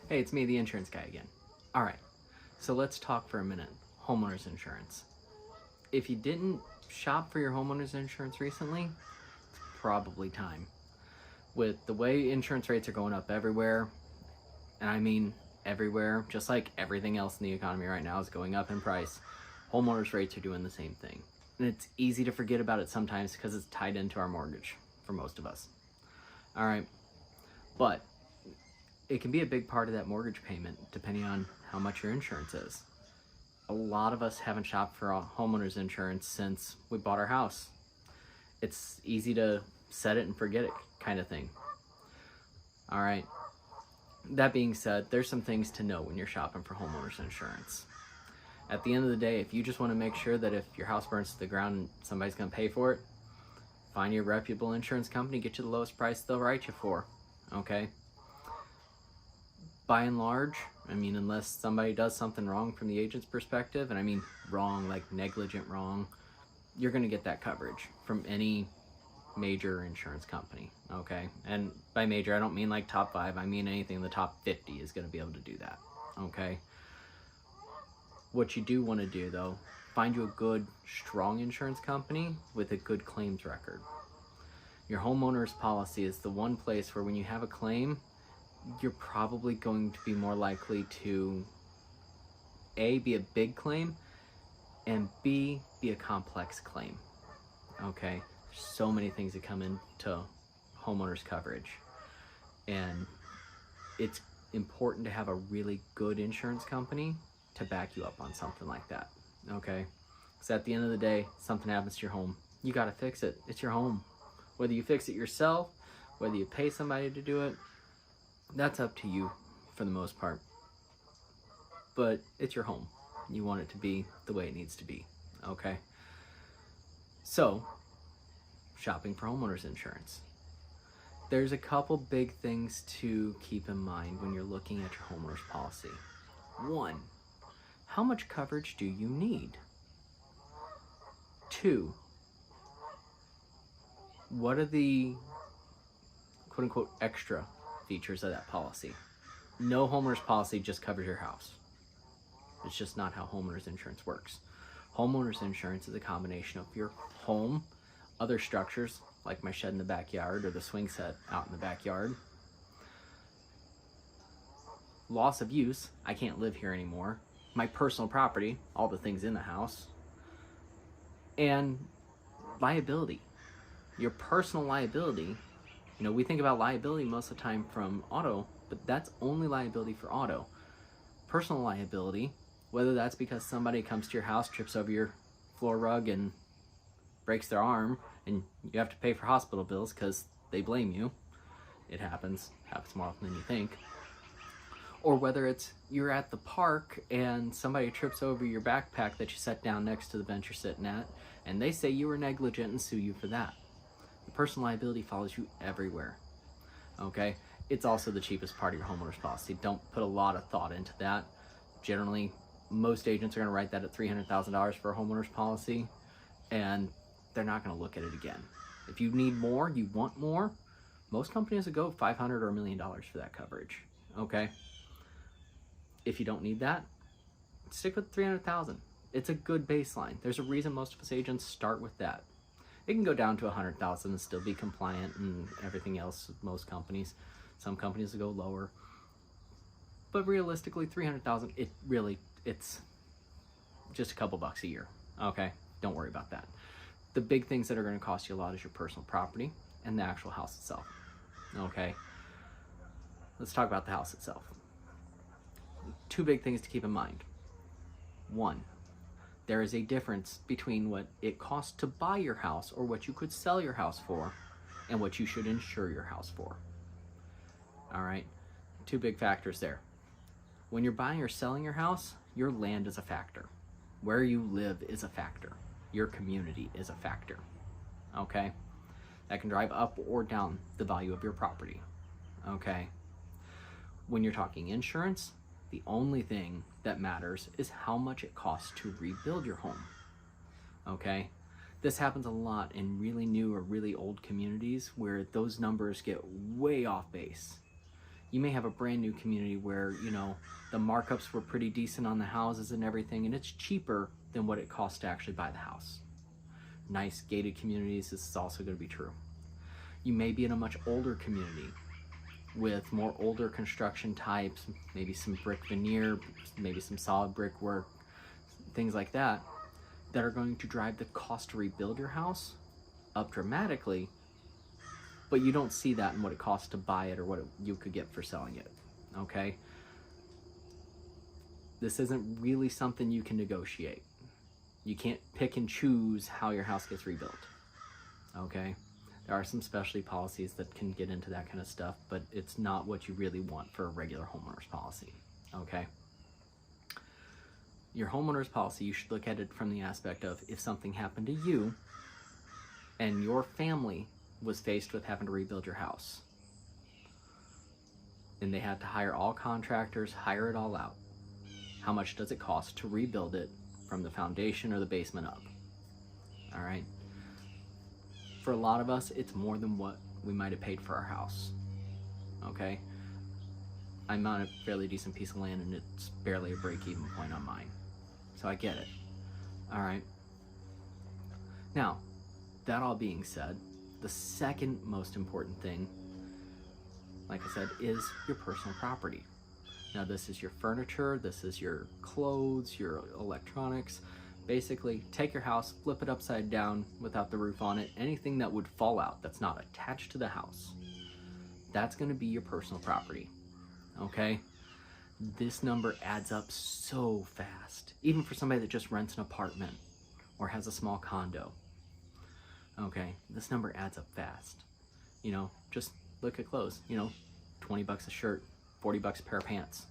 Hey, it's me, the insurance guy again. All right, so let's talk for a minute. Homeowners insurance. If you didn't shop for your homeowners insurance recently, it's probably time. With the way insurance rates are going up everywhere, and I mean everywhere, just like everything else in the economy right now is going up in price, homeowners rates are doing the same thing. And it's easy to forget about it sometimes because it's tied into our mortgage for most of us. All right, but it can be a big part of that mortgage payment depending on how much your insurance is. A lot of us haven't shopped for homeowners insurance since we bought our house. It's easy to set it and forget it kind of thing. All right, that being said, there's some things to know when you're shopping for homeowners insurance. At the end of the day, if you just want to make sure that if your house burns to the ground and somebody's going to pay for it, find your reputable insurance company, get you the lowest price they'll write you for, okay? By and large, I mean, unless somebody does something wrong from the agent's perspective, and I mean wrong, like negligent wrong, you're going to get that coverage from any major insurance company, okay? And by major, I don't mean like top 5, I mean anything in the top 50 is going to be able to do that, okay? What you do want to do, though, find you a good, strong insurance company with a good claims record. Your homeowner's policy is the one place where when you have a claim, you're probably going to be more likely to A, be a big claim, and B, be a complex claim. Okay? There's so many things that come into homeowners coverage. And it's important to have a really good insurance company to back you up on something like that. Okay? Because at the end of the day, something happens to your home. You got to fix it. It's your home. Whether you fix it yourself, whether you pay somebody to do it, that's up to you for the most part. But it's your home. You want it to be the way it needs to be. Okay? So, shopping for homeowners insurance. There's a couple big things to keep in mind when you're looking at your homeowner's policy. 1, how much coverage do you need? 2, what are the quote-unquote extra features of that policy? No homeowner's policy just covers your house. It's just not how homeowners insurance works. Homeowners insurance is a combination of your home, other structures like my shed in the backyard or the swing set out in the backyard, loss of use, I can't live here anymore, my personal property, all the things in the house, and liability. Your personal liability. You know, we think about liability most of the time from auto, but that's only liability for auto. Personal liability, whether that's because somebody comes to your house, trips over your floor rug and breaks their arm, and you have to pay for hospital bills because they blame you. It happens more often than you think. Or whether it's you're at the park and somebody trips over your backpack that you set down next to the bench you're sitting at, and they say you were negligent and sue you for that. The personal liability follows you everywhere, okay? It's also the cheapest part of your homeowner's policy. Don't put a lot of thought into that. Generally, most agents are going to write that at $300,000 for a homeowner's policy, and they're not going to look at it again. If you need more, you want more, most companies will go $500 or $1 million for that coverage, okay? If you don't need that, stick with $300,000. It's a good baseline. There's a reason most of us agents start with that. It can go down to $100,000 and still be compliant and everything else with most companies. Some companies will go lower. But realistically, $300,000, it's just a couple bucks a year. Okay? Don't worry about that. The big things that are going to cost you a lot is your personal property and the actual house itself. Okay? Let's talk about the house itself. 2 big things to keep in mind. 1, there is a difference between what it costs to buy your house or what you could sell your house for and what you should insure your house for. All right, 2 big factors there. When you're buying or selling your house, your land is a factor. Where you live is a factor. Your community is a factor. Okay? That can drive up or down the value of your property. Okay? When you're talking insurance, the only thing that matters is how much it costs to rebuild your home. Okay? This happens a lot in really new or really old communities where those numbers get way off base. You may have a brand new community where, you know, the markups were pretty decent on the houses and everything, and it's cheaper than what it costs to actually buy the house. Nice gated communities, this is also going to be true. You may be in a much older community with more older construction types, maybe some brick veneer, maybe some solid brick work, things like that, that are going to drive the cost to rebuild your house up dramatically, but you don't see that in what it costs to buy it or what you could get for selling it, okay? This isn't really something you can negotiate. You can't pick and choose how your house gets rebuilt, okay? There are some specialty policies that can get into that kind of stuff, but it's not what you really want for a regular homeowner's policy, okay? Your homeowner's policy, you should look at it from the aspect of if something happened to you and your family was faced with having to rebuild your house, and they had to hire all contractors, hire it all out, how much does it cost to rebuild it from the foundation or the basement up? All right. For a lot of us, it's more than what we might have paid for our house. Okay. I'm on a fairly decent piece of land and it's barely a break-even point on mine. So I get it. All right. Now, that all being said, the second most important thing, like I said, is your personal property. Now, this is your furniture, this is your clothes, your electronics. Basically, take your house, flip it upside down without the roof on it. Anything that would fall out that's not attached to the house, that's going to be your personal property. Okay? This number adds up so fast, even for somebody that just rents an apartment or has a small condo. Okay, this number adds up fast. You know, just look at clothes. You know, 20 bucks a shirt, 40 bucks a pair of pants.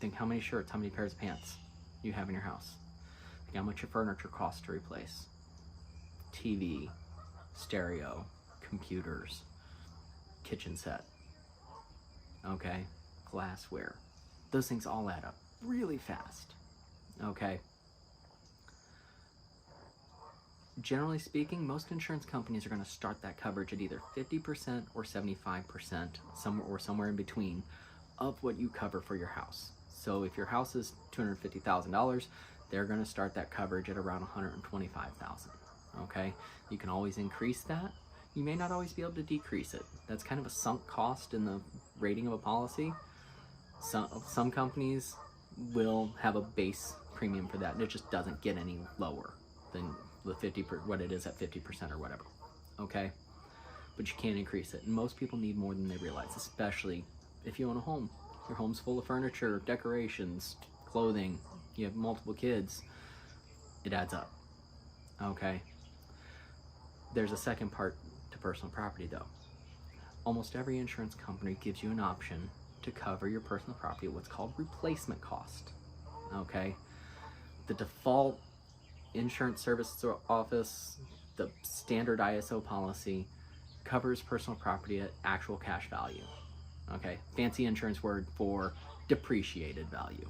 Think how many shirts, how many pairs of pants you have in your house. Think how much your furniture costs to replace. TV, stereo, computers, kitchen set. Okay, glassware. Those things all add up really fast. Okay. Generally speaking, most insurance companies are going to start that coverage at either 50% or 75%, somewhere in between, of what you cover for your house. So if your house is $250,000, they're going to start that coverage at around $125,000. Okay, you can always increase that. You may not always be able to decrease it. That's kind of a sunk cost in the rating of a policy. Some companies will have a base premium for that, and it just doesn't get any lower than the what it is at 50% or whatever. Okay, but you can't increase it, and most people need more than they realize, especially if you own a home. Your home's full of furniture, decorations, clothing, you have multiple kids. It adds up. Okay, there's a second part to personal property though. Almost every insurance company gives you an option to cover your personal property at what's called replacement cost. Okay, the default insurance service office, the standard ISO policy, covers personal property at actual cash value. Okay, fancy insurance word for depreciated value.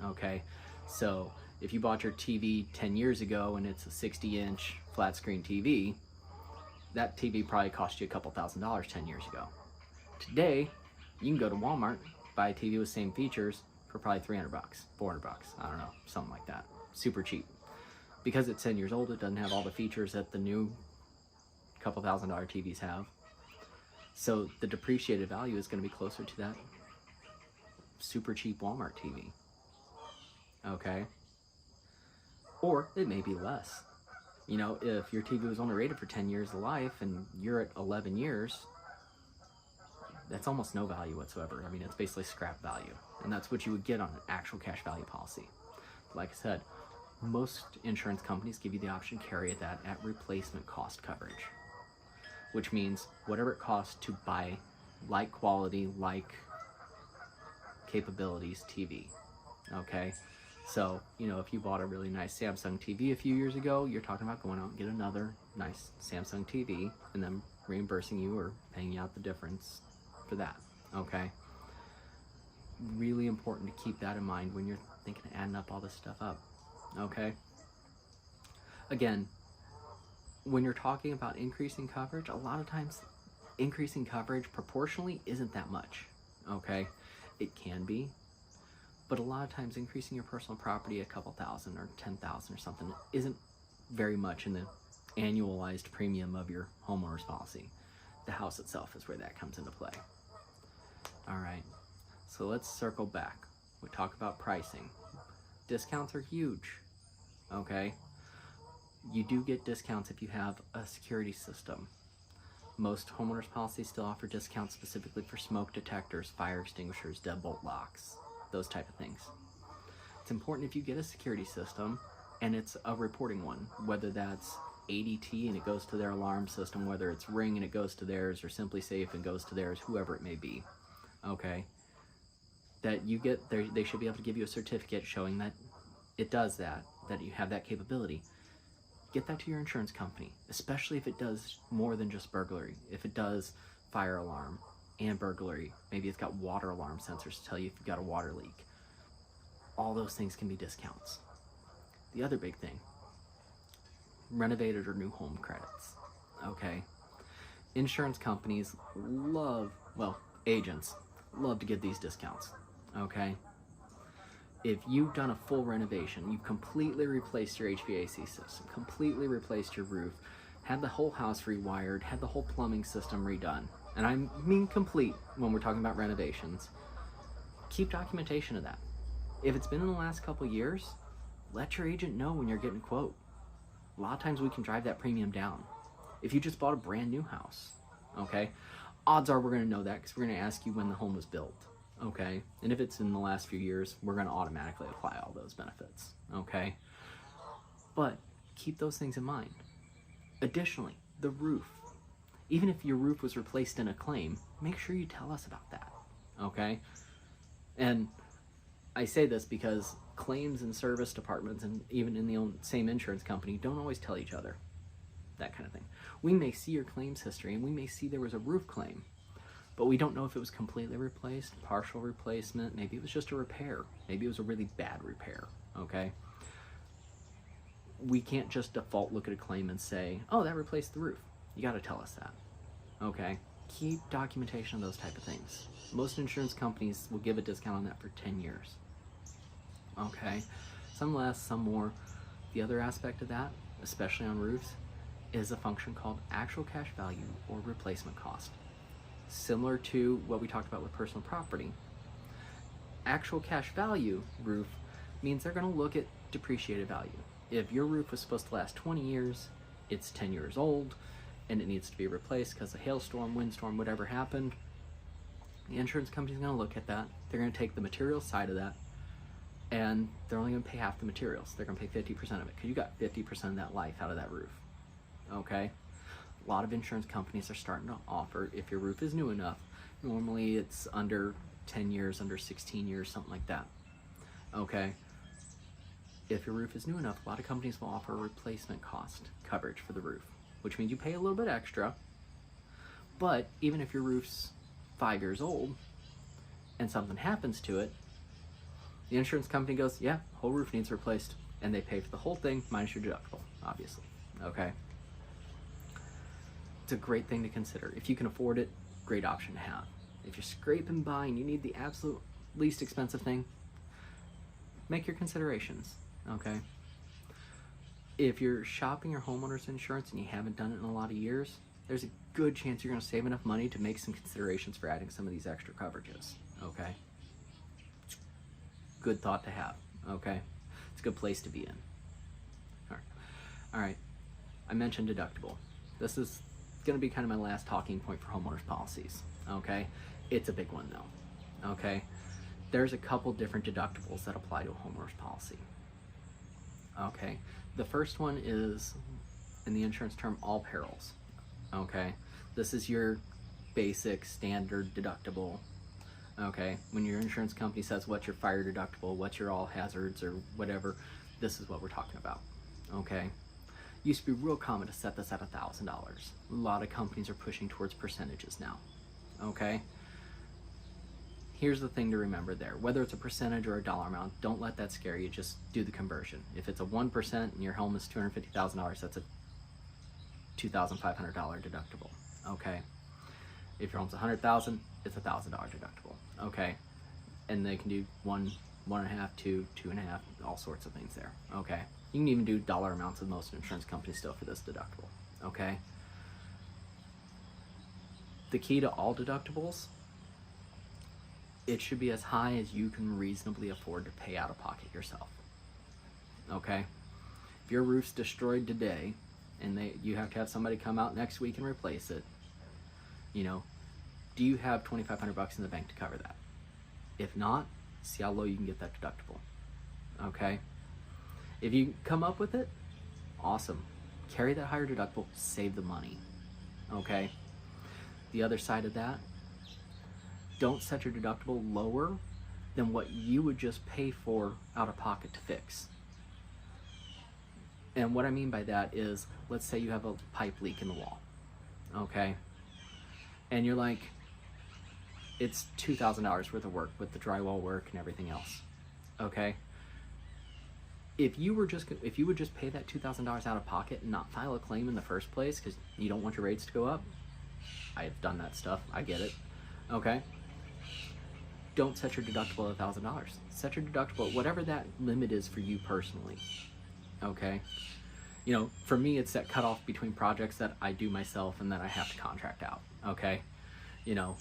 Okay, so if you bought your TV 10 years ago and it's a 60-inch flat screen TV, that TV probably cost you a couple $1,000s 10 years ago. Today, you can go to Walmart, buy a TV with same features for probably 300 bucks, 400 bucks, I don't know, something like that. Super cheap. Because it's 10 years old, it doesn't have all the features that the new couple $1,000 TVs have. So the depreciated value is going to be closer to that super cheap Walmart TV. Okay? Or it may be less. You know, if your TV was only rated for 10 years of life and you're at 11 years, that's almost no value whatsoever. I mean, it's basically scrap value. And that's what you would get on an actual cash value policy. Like I said, most insurance companies give you the option to carry that at replacement cost coverage, which means whatever it costs to buy like quality, like capabilities TV. Okay, so you know, if you bought a really nice Samsung TV a few years ago, you're talking about going out and get another nice Samsung TV and then reimbursing you or paying you out the difference for that. Okay, really important to keep that in mind when you're thinking of adding up all this stuff up. Okay, again, when you're talking about increasing coverage, a lot of times increasing coverage proportionally isn't that much. okay? It can be, but a lot of times increasing your personal property a couple thousand or 10,000 or something isn't very much in the annualized premium of your homeowner's policy. The house itself is where that comes into play. All right, so let's circle back. We talk about pricing. Discounts are huge, okay? You do get discounts if you have a security system. Most homeowners policies still offer discounts specifically for smoke detectors, fire extinguishers, deadbolt locks, those type of things. It's important if you get a security system and it's a reporting one, whether that's ADT and it goes to their alarm system, whether it's Ring and it goes to theirs, or Simply Safe and goes to theirs, whoever it may be, okay? That you get, they should be able to give you a certificate showing that it does that you have that capability. Get that to your insurance company, especially if it does more than just burglary. If it does fire alarm and burglary, maybe it's got water alarm sensors to tell you if you've got a water leak. All those things can be discounts. The other big thing, renovated or new home credits, okay? Insurance companies love, well, agents love to give these discounts, okay? If you've done a full renovation, you've completely replaced your HVAC system, completely replaced your roof, had the whole house rewired, had the whole plumbing system redone, and I mean complete when we're talking about renovations, keep documentation of that. If it's been in the last couple years, let your agent know when you're getting a quote. A lot of times we can drive that premium down. If you just bought a brand new house, okay, odds are we're going to know that because we're going to ask you when the home was built, okay? And if it's in the last few years, we're going to automatically apply all those benefits, okay? But keep those things in mind. Additionally, the roof. Even if your roof was replaced in a claim, make sure you tell us about that, okay? And I say this because claims and service departments, and even in the same insurance company, don't always tell each other, that kind of thing. We may see your claims history and we may see there was a roof claim, but we don't know if it was completely replaced, partial replacement, maybe it was just a repair, maybe it was a really bad repair, okay? We can't just default look at a claim and say, oh, that replaced the roof. You gotta tell us that, okay? Keep documentation of those type of things. Most insurance companies will give a discount on that for 10 years, okay? Some less, some more. The other aspect of that, especially on roofs, is a function called actual cash value or replacement cost. Similar to what we talked about with personal property. Actual cash value roof means they're going to look at depreciated value. If your roof was supposed to last 20 years, it's 10 years old, and it needs to be replaced because of hailstorm, windstorm, whatever happened, the insurance company's going to look at that. They're going to take the material side of that, and they're only going to pay half the materials. They're going to pay 50% of it because you got 50% of that life out of that roof, okay? A lot of insurance companies are starting to offer, if your roof is new enough, normally it's under 10 years, under 16 years, something like that, okay? If your roof is new enough, a lot of companies will offer a replacement cost coverage for the roof, which means you pay a little bit extra, but even if your roof's 5 years old and something happens to it, the insurance company goes, yeah, whole roof needs replaced, and they pay for the whole thing minus your deductible, obviously, okay? It's a great thing to consider. If you can afford it, great option to have. If you're scraping by and you need the absolute least expensive thing, make your considerations, okay? If you're shopping your homeowner's insurance and you haven't done it in a lot of years, there's a good chance you're going to save enough money to make some considerations for adding some of these extra coverages, okay? Good thought to have, okay? It's a good place to be in. All right. I mentioned deductible. This is going to be kind of my last talking point for homeowners policies, okay? It's a big one though, okay? There's a couple different deductibles that apply to a homeowner's policy, okay? The first one is, in the insurance term, all perils, okay? This is your basic standard deductible, okay? When your insurance company says what's your fire deductible, what's your all hazards or whatever, this is what we're talking about, okay? Used to be real common to set this at $1,000. A lot of companies are pushing towards percentages now, okay? Here's the thing to remember there. Whether it's a percentage or a dollar amount, don't let that scare you. Just do the conversion. If it's a 1% and your home is $250,000, that's a $2,500 deductible, okay? If your home's 100,000, it's $1,000 deductible. Okay, and they can do one, 1.5, 2, 2.5, all sorts of things there. Okay, you can even do dollar amounts with most insurance companies still for this deductible. Okay, the key to all deductibles, it should be as high as you can reasonably afford to pay out of pocket yourself. Okay, if your roof's destroyed today and you have to have somebody come out next week and replace it, you know, do you have $2,500 in the bank to cover that? If not, see how low you can get that deductible. Okay, if you come up with it, awesome. Carry that higher deductible, save the money. Okay, the other side of that, don't set your deductible lower than what you would just pay for out of pocket to fix. And what I mean by that is, let's say you have a pipe leak in the wall, okay? And you're like, it's $2,000 worth of work with the drywall work and everything else, okay? If you would just pay that $2,000 out of pocket and not file a claim in the first place because you don't want your rates to go up, I've done that stuff, I get it, okay? Don't set your deductible at $1,000. Set your deductible at whatever that limit is for you personally, okay? You know, for me, it's that cutoff between projects that I do myself and that I have to contract out, okay? You know,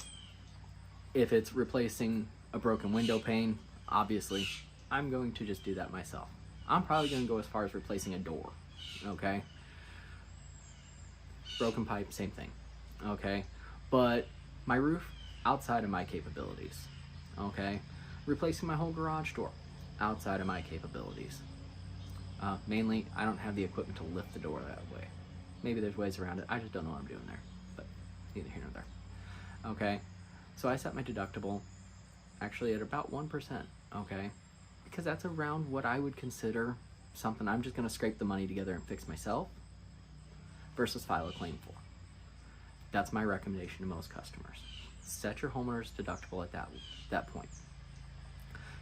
if it's replacing a broken window pane, obviously, I'm going to just do that myself. I'm probably going to go as far as replacing a door, okay? Broken pipe, same thing, okay? But my roof, outside of my capabilities, okay? Replacing my whole garage door, outside of my capabilities. Mainly, I don't have the equipment to lift the door that way. Maybe there's ways around it. I just don't know what I'm doing there, but neither here nor there. Okay, so I set my deductible actually at about 1%, okay? Because that's around what I would consider something I'm just gonna scrape the money together and fix myself versus file a claim for. That's my recommendation to most customers. Set your homeowner's deductible at that point.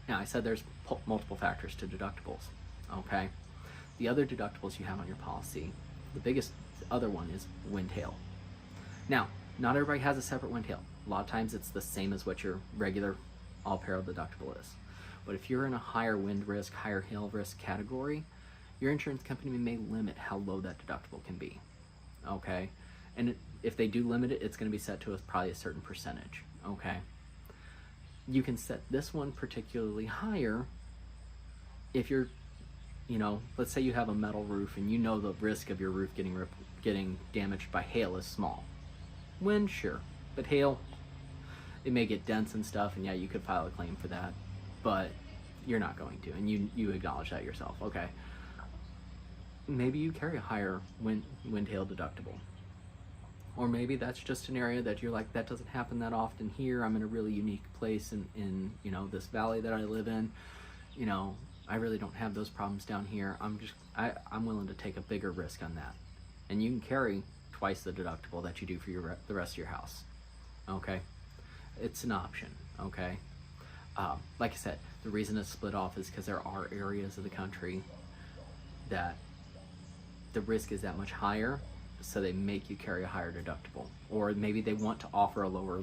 Now, I said there's multiple factors to deductibles, okay? The other deductibles you have on your policy, the biggest other one is wind hail. Now, not everybody has a separate wind hail. A lot of times it's the same as what your regular all peril deductible is. But if you're in a higher wind risk, higher hail risk category, your insurance company may limit how low that deductible can be, okay? And if they do limit it, it's gonna be set to probably a certain percentage, okay? You can set this one particularly higher if you're, you know, let's say you have a metal roof and you know the risk of your roof getting damaged by hail is small. Wind, sure, but hail, it may get dents and stuff, and yeah, you could file a claim for that, but you're not going to, and you acknowledge that yourself, okay? Maybe you carry a higher wind hail deductible. Or maybe that's just an area that you're like, that doesn't happen that often here. I'm in a really unique place in you know, this valley that I live in. You know, I really don't have those problems down here. I'm willing to take a bigger risk on that. And you can carry twice the deductible that you do for the rest of your house, okay? It's an option, okay? Like I said, the reason it's split off is because there are areas of the country that the risk is that much higher, so they make you carry a higher deductible. Or maybe they want to offer a lower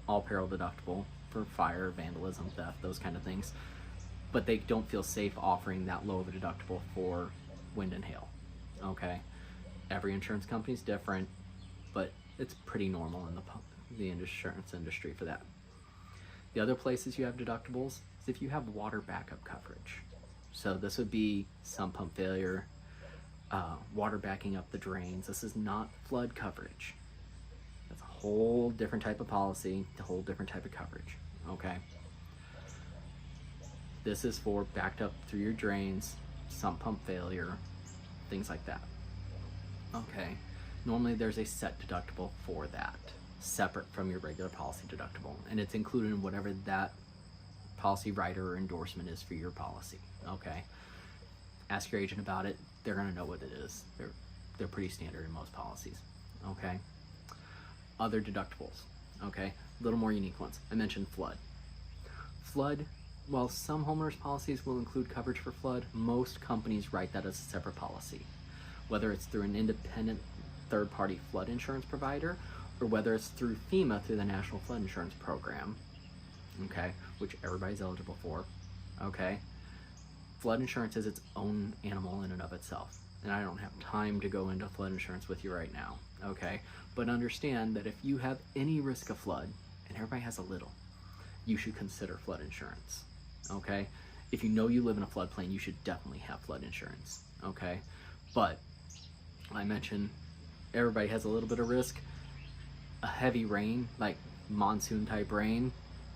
all peril deductible for fire, vandalism, theft, those kind of things, but they don't feel safe offering that low of a deductible for wind and hail, okay? Every insurance company is different, but it's pretty normal in the insurance industry for that. The other places you have deductibles is if you have water backup coverage. So this would be sump pump failure, water backing up the drains. This is not flood coverage. That's a whole different type of policy, a whole different type of coverage, okay? This is for backed up through your drains, sump pump failure, things like that, okay? Normally there's a set deductible for that, separate from your regular policy deductible, and it's included in whatever that policy rider or endorsement is for your policy, okay? Ask your agent about it. They're gonna know what it is. They're pretty standard in most policies, okay? Other deductibles, okay? A little more unique ones. I mentioned flood. Flood, while some homeowners policies will include coverage for flood, most companies write that as a separate policy, whether it's through an independent third-party flood insurance provider or whether it's through FEMA, through the National Flood Insurance Program, okay, which everybody's eligible for, okay, flood insurance is its own animal in and of itself. And I don't have time to go into flood insurance with you right now, okay? But understand that if you have any risk of flood, and everybody has a little, you should consider flood insurance, okay? If you know you live in a floodplain, you should definitely have flood insurance, okay? But I mentioned everybody has a little bit of risk. A heavy rain, like monsoon type rain,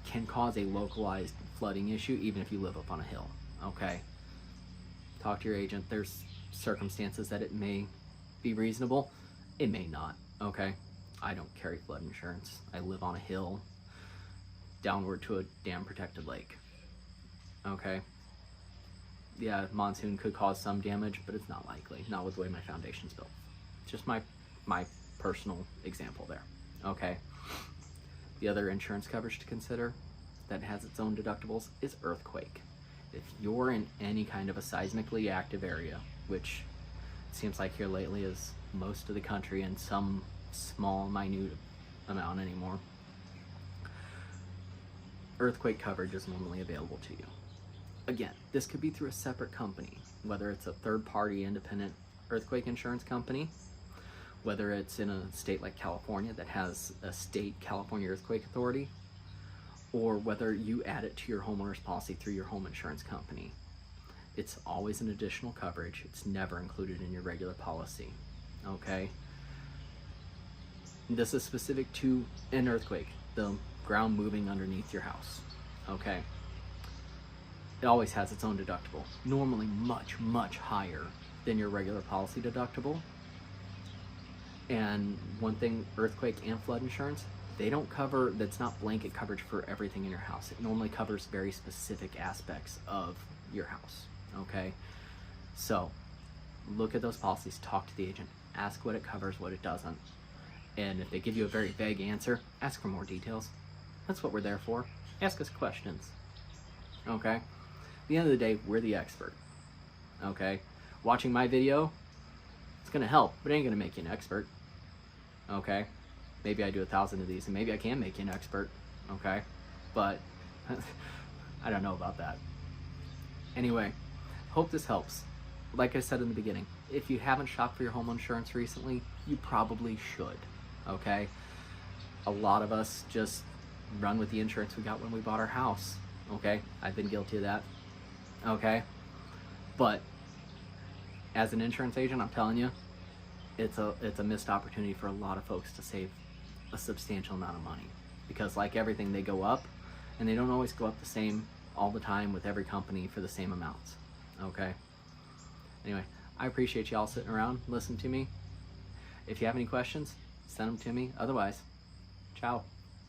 can cause a localized flooding issue even if you live up on a hill, okay? Talk to your agent. There's circumstances that it may be reasonable, it may not, okay? I don't carry flood insurance. I live on a hill downward to a dam protected lake, okay? Yeah, monsoon could cause some damage, but it's not likely, not with the way my foundation's built. Just my personal example there, okay? The other insurance coverage to consider that has its own deductibles is earthquake. If you're in any kind of a seismically active area, which seems like here lately is most of the country in some small, minute amount anymore, earthquake coverage is normally available to you. Again, this could be through a separate company, whether it's a third-party independent earthquake insurance company, whether it's in a state like California that has a state California Earthquake Authority, or whether you add it to your homeowner's policy through your home insurance company. It's always an additional coverage. It's never included in your regular policy, okay? This is specific to an earthquake, the ground moving underneath your house, okay? It always has its own deductible, normally much, much higher than your regular policy deductible. And one thing, earthquake and flood insurance, they don't cover, that's not blanket coverage for everything in your house. It normally covers very specific aspects of your house, okay? So look at those policies, talk to the agent, ask what it covers, what it doesn't. And if they give you a very vague answer, ask for more details. That's what we're there for. Ask us questions, okay? At the end of the day, we're the expert, okay? Watching my video, it's gonna help, but it ain't gonna make you an expert, okay? Maybe I do 1,000 of these and maybe I can make you an expert, okay? But I don't know about that. Anyway, hope this helps. Like I said in the beginning, if you haven't shopped for your home insurance recently, you probably should, okay? A lot of us just run with the insurance we got when we bought our house, okay? I've been guilty of that, okay? But as an insurance agent, I'm telling you, it's a missed opportunity for a lot of folks to save a substantial amount of money, because like everything, they go up, and they don't always go up the same all the time with every company for the same amounts, okay? Anyway, I appreciate y'all sitting around listening to me. If you have any questions, send them to me. Otherwise, ciao.